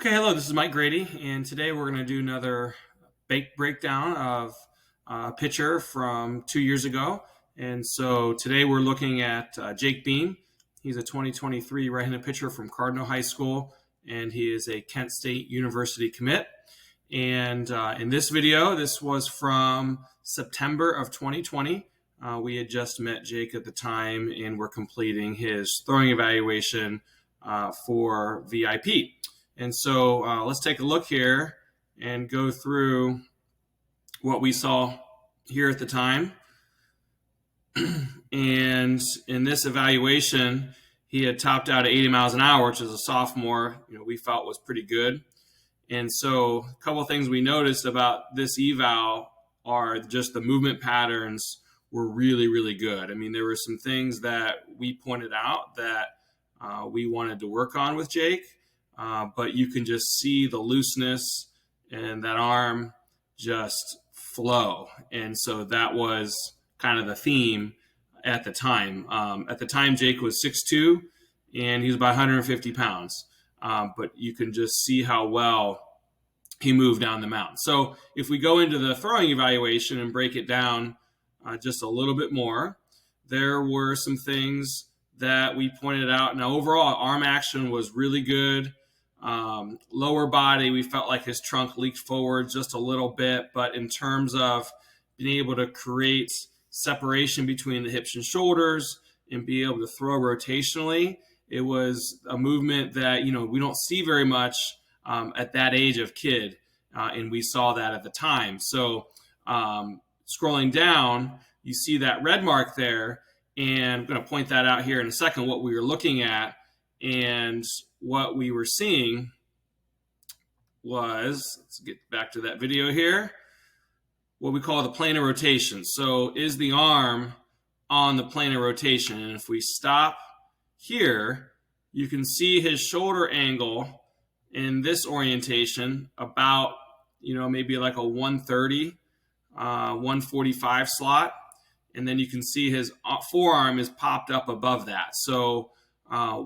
Okay, hello, this is Mike Grady, and today we're going to do another breakdown of a pitcher from 2 years ago. And so today we're looking at Jake Beam. He's a 2023 right-handed pitcher from Cardinal High School, and he is a Kent State University commit. And in this video, this was from September of 2020. We had just met Jake at the time, and we're completing his throwing evaluation for VIP. And so let's take a look here and go through what we saw here at the time. And in this evaluation, he had topped out at 80 miles an hour, which as a sophomore, we felt was pretty good. And so a couple of things we noticed about this eval are just the movement patterns were really, really good. I mean, there were some things that we pointed out that we wanted to work on with Jake. But you can just see the looseness and that arm just flow. And so that was kind of the theme at the time. At the time, Jake was 6'2", and he was about 150 pounds. But you can just see how well he moved down the mound. So if we go into the throwing evaluation and break it down just a little bit more, there were some things that we pointed out. Now, overall, arm action was really good. Lower body, we felt like his trunk leaked forward just a little bit, but in terms of being able to create separation between the hips and shoulders and be able to throw rotationally, it was a movement that, we don't see very much at that age of kid, and we saw that at the time. So scrolling down, you see that red mark there, and I'm going to point that out here in a second, what we were looking at. And what we were seeing was, let's get back to that video here, what we call the plane of rotation. So is the arm on the plane of rotation? And if we stop here, you can see his shoulder angle in this orientation about, maybe like a 130, 145 slot. And then you can see his forearm is popped up above that. So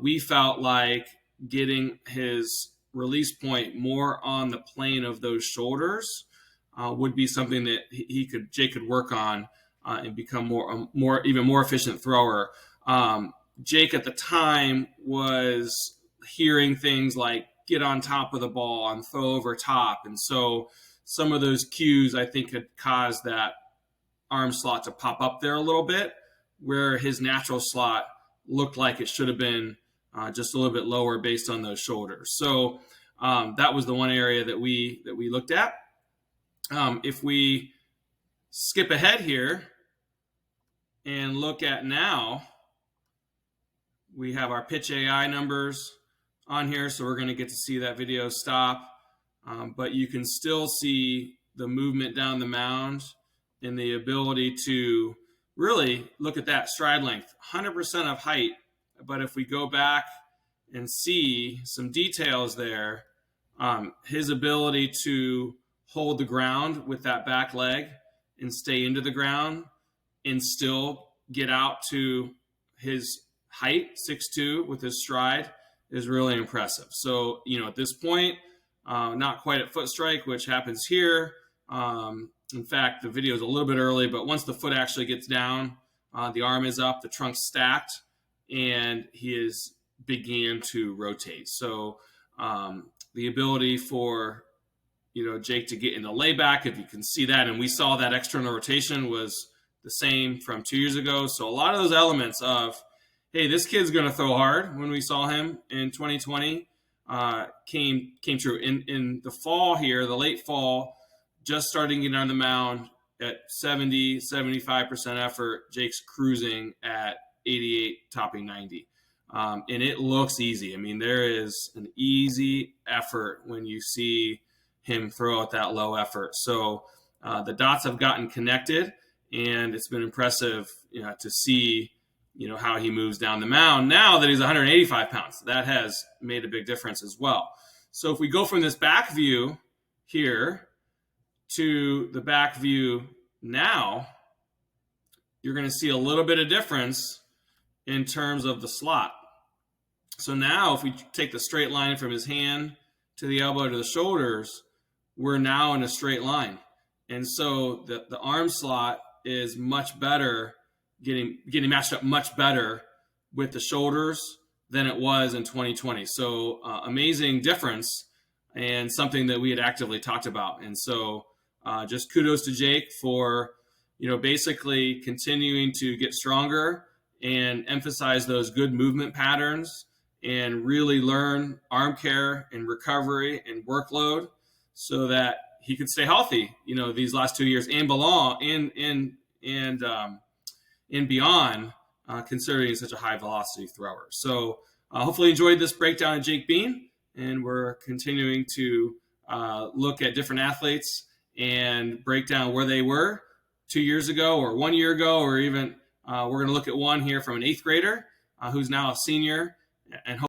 we felt like getting his release point more on the plane of those shoulders would be something that Jake could work on and become even more efficient thrower. Jake at the time was hearing things like get on top of the ball and throw over top, and so some of those cues I think had caused that arm slot to pop up there a little bit, where his natural slot looked like it should have been just a little bit lower based on those shoulders. So that was the one area that we looked at. If we skip ahead here and look at now, we have our pitch AI numbers on here, so we're going to get to see that video stop. But you can still see the movement down the mound and the ability to really look at that stride length, 100% of height. But if we go back and see some details there, his ability to hold the ground with that back leg and stay into the ground and still get out to his height, 6'2", with his stride is really impressive. So, at this point, not quite at foot strike, which happens here. In fact, the video is a little bit early, but once the foot actually gets down, the arm is up, the trunk's stacked, and he is began to rotate. So the ability for Jake to get in the layback, if you can see that, and we saw that external rotation was the same from 2 years ago. So a lot of those elements of, hey, this kid's going to throw hard when we saw him in 2020 came true. In the fall here, the late fall, just starting to get on the mound at 70, 75% effort, Jake's cruising at 88, topping 90. And it looks easy. I mean, there is an easy effort when you see him throw at that low effort. So the dots have gotten connected, and it's been impressive to see how he moves down the mound now that he's 185 pounds. That has made a big difference as well. So if we go from this back view here to the back view now, you're going to see a little bit of difference in terms of the slot. So now if we take the straight line from his hand to the elbow to the shoulders, we're now in a straight line. And so the arm slot is much better, getting matched up much better with the shoulders than it was in 2020. So amazing difference, and something that we had actively talked about. And so just kudos to Jake for, basically continuing to get stronger and emphasize those good movement patterns and really learn arm care and recovery and workload so that he could stay healthy, these last 2 years and belong and beyond, considering such a high velocity thrower. So hopefully you enjoyed this breakdown of Jake Bean, and we're continuing to look at different athletes and break down where they were 2 years ago or 1 year ago, or even we're going to look at one here from an 8th grader who's now a senior, and